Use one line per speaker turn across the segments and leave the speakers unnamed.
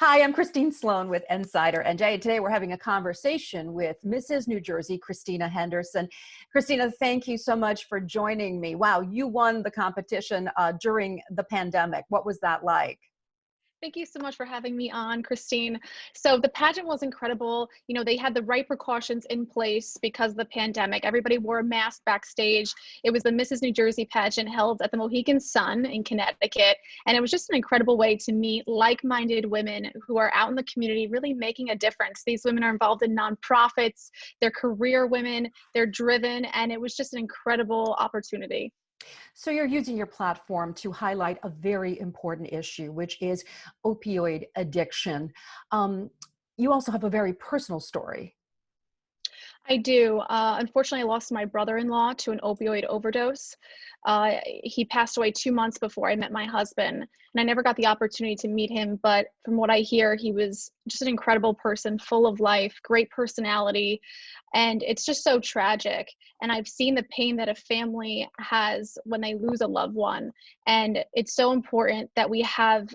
Hi, I'm Christine Sloan with Insider NJ. Today we're having a conversation with Mrs. New Jersey, Christina Henderson. Christina, thank you so much for joining me. Wow, you won the competition during the pandemic. What was that like?
Thank you so much for having me on, Christine. So the pageant was incredible. They had the right precautions in place because of the pandemic. Everybody wore a mask backstage. It was the Mrs. New Jersey pageant held at the Mohegan Sun in Connecticut. And it was just an incredible way to meet like-minded women who are out in the community really making a difference. These women are involved in nonprofits, they're career women, they're driven, and it was just an incredible opportunity.
So you're using your platform to highlight a very important issue, which is opioid addiction. Um, you also have a very personal story.
I do. Unfortunately, I lost my brother-in-law to an opioid overdose. He passed away 2 months before I met my husband, and I never got the opportunity to meet him. But from what I hear, he was just an incredible person, full of life, great personality, and it's just so tragic. And I've seen the pain that a family has when they lose a loved one, and it's so important that we have,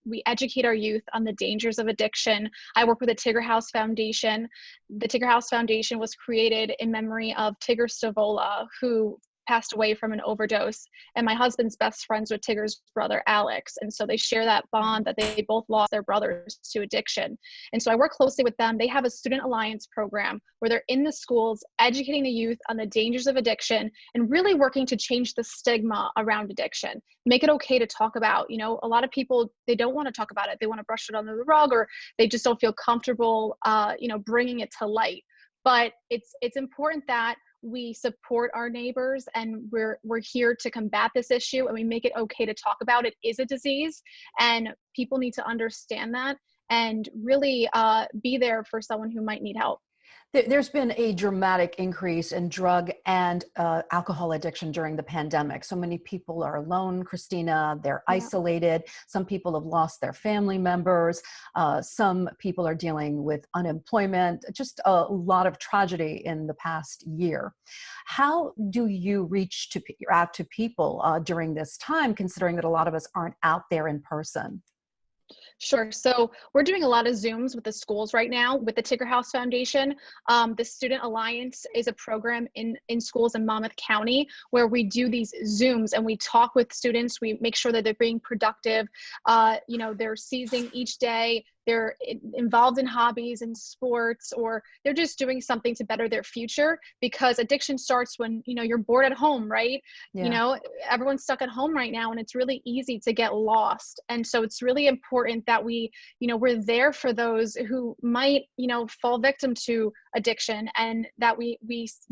we educate our youth on the dangers of addiction. I work with the Tigger House Foundation. The Tigger House Foundation was created in memory of Tigger Stavola, who passed away from an overdose. And my husband's best friends with Tigger's brother, Alex. And so they share that bond that they both lost their brothers to addiction. And so I work closely with them. They have a student alliance program where they're in the schools educating the youth on the dangers of addiction and really working to change the stigma around addiction. Make it okay to talk about. A lot of people, they don't want to talk about it. They want to brush it under the rug, or they just don't feel comfortable, bringing it to light. But it's important that we support our neighbors, and we're here to combat this issue, and we make it okay to talk about it. Is a disease, and people need to understand that and really be there for someone who might need help.
There's been a dramatic increase in drug and alcohol addiction during the pandemic. So many people are alone, Christina. They're
Yeah.
isolated. Some people have lost their family members. Some people are dealing with unemployment. Just a lot of tragedy in the past year. How do you out to people during this time, considering that a lot of us aren't out there in person?
Sure. So we're doing a lot of Zooms with the schools right now with the Tigger House Foundation. The Student Alliance is a program in schools in Monmouth County where we do these Zooms and we talk with students. We make sure that they're being productive. They're seizing each day. They're involved in hobbies and sports, or they're just doing something to better their future, because addiction starts when, you're bored at home, right? You
Yeah.
know, everyone's stuck at home right now and it's really easy to get lost. And so it's really important that we're there for those who might, fall victim to addiction, and that we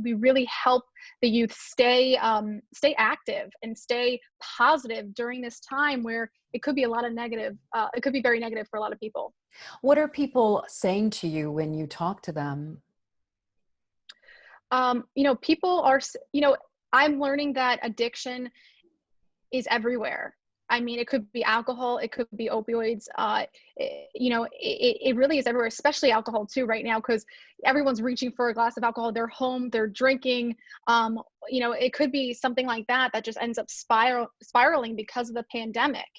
really help the youth stay active and stay positive during this time where it could be a lot of negative. It could be very negative for a lot of people.
What are people saying to you when you talk to them?
People are, I'm learning that addiction is everywhere. I mean, it could be alcohol, it could be opioids. It really is everywhere, especially alcohol too right now, because everyone's reaching for a glass of alcohol. They're home, they're drinking. It could be something like that just ends up spiraling because of the pandemic.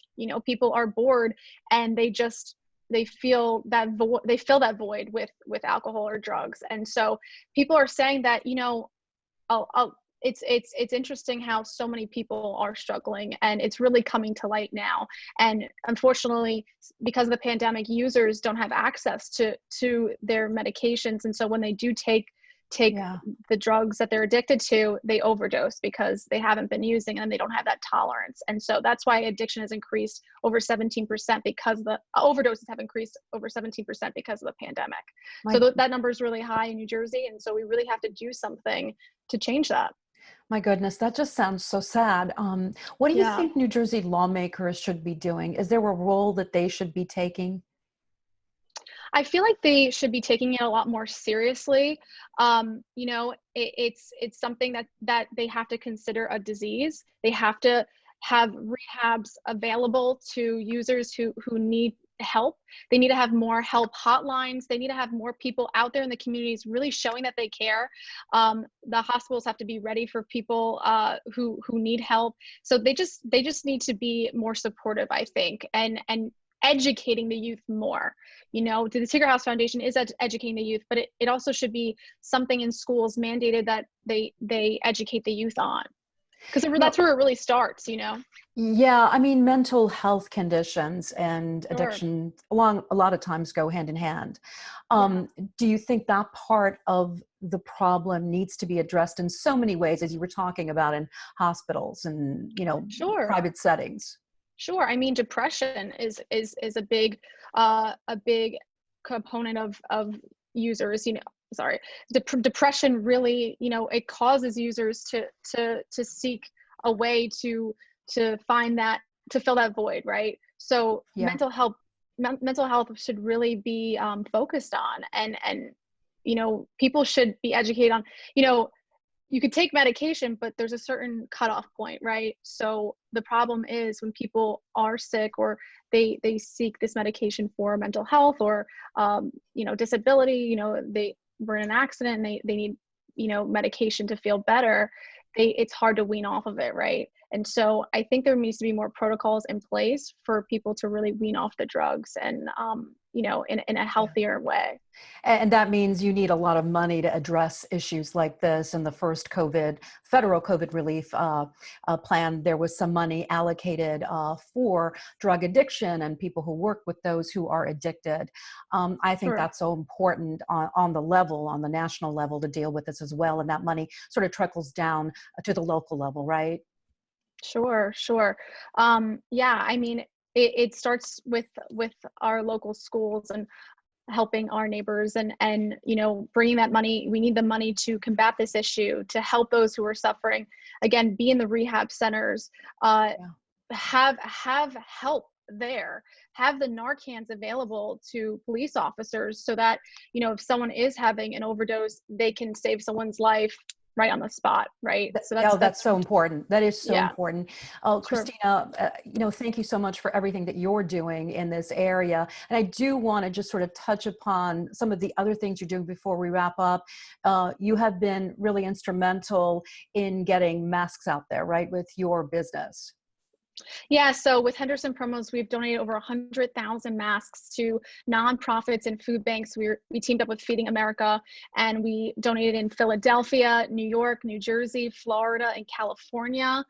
People are bored and they feel that void with alcohol or drugs. And so people are saying that, it's interesting how so many people are struggling, and it's really coming to light now. And unfortunately, because of the pandemic, users don't have access to their medications, and so when they do take
Yeah.
the drugs that they're addicted to, they overdose because they haven't been using and they don't have that tolerance. And so that's why addiction has increased over 17%, because the overdoses have increased over 17% because of the pandemic. So
My
that number is really high in New Jersey, and so we really have to do something to change that.
My goodness, that just sounds so sad. What do you
Yeah.
think New Jersey lawmakers should be doing? Is there a role that they should be taking?
I feel like they should be taking it a lot more seriously. It's something that they have to consider a disease. They have to have rehabs available to users who need help. They need to have more help hotlines. They need to have more people out there in the communities really showing that they care. The hospitals have to be ready for people who need help. So they just need to be more supportive, I think, and educating the youth more. You know, the Tigger House Foundation is educating the youth, but it also should be something in schools mandated that they educate the youth on, because
No,
that's where it really starts, you know?
yeah, I mean, mental health conditions and
Sure.
addiction along a lot of times go hand in hand.
Yeah.
Do you think that part of the problem needs to be addressed in so many ways, as you were talking about in hospitals and,
Sure.
private settings?
Sure. I mean, depression is a big component of users. You know, sorry, depression really, you know, it causes users to seek a way to find that, to fill that void, right? So
Yeah.
mental health should really be focused on, and you know, people should be educated on, you know, you could take medication, but there's a certain cutoff point, right? So the problem is when people are sick, or they seek this medication for mental health, or you know, disability, you know, they were in an accident and they need, you know, medication to feel better. It's hard to wean off of it, right? And so I think there needs to be more protocols in place for people to really wean off the drugs, and you know, in a
Yeah.
healthier way.
And that means you need a lot of money to address issues like this. In the first federal COVID relief plan, there was some money allocated for drug addiction and people who work with those who are addicted. I think
Sure.
that's so important on the national level, to deal with this as well. And that money sort of trickles down to the local level, right?
Sure, sure. Yeah, I mean, it starts with our local schools and helping our neighbors, and you know, bringing that money. We need the money to combat this issue, to help those who are suffering. Again, be in the rehab centers.
Yeah.
Have help there. Have the Narcans available to police officers, so that, you know, if someone is having an overdose, they can save someone's life right on the spot, right? So
Oh, that's
that's
so important. That is so
yeah,
important. Oh,
sure.
Christina, thank you so much for everything that you're doing in this area. And I do want to just sort of touch upon some of the other things you're doing before we wrap up. You have been really instrumental in getting masks out there, right, with your business.
Yeah, so with Henderson Promos, we've donated over 100,000 masks to nonprofits and food banks. We teamed up with Feeding America, and we donated in Philadelphia, New York, New Jersey, Florida, and California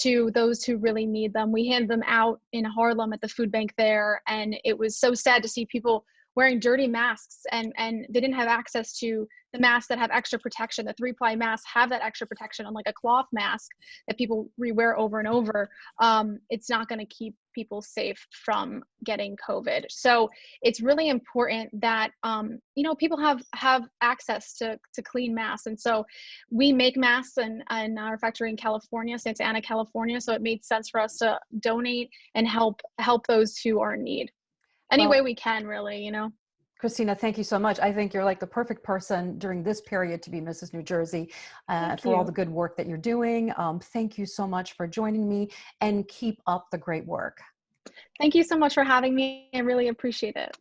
to those who really need them. We handed them out in Harlem at the food bank there, and it was so sad to see people wearing dirty masks, and they didn't have access to the masks that have extra protection. The 3-ply masks have that extra protection, unlike a cloth mask that people rewear over and over. It's not going to keep people safe from getting COVID. So it's really important that you know, people have access to clean masks. And so we make masks in our factory in California, Santa Ana, California. So it made sense for us to donate and help those who are in need any way
Well,
we can, really. You know.
Christina, thank you so much. I think you're like the perfect person during this period to be Mrs. New Jersey,
Thank
for all the
you.
good work that you're doing. Thank you so much for joining me, and keep up the great work.
Thank you so much for having me. I really appreciate it.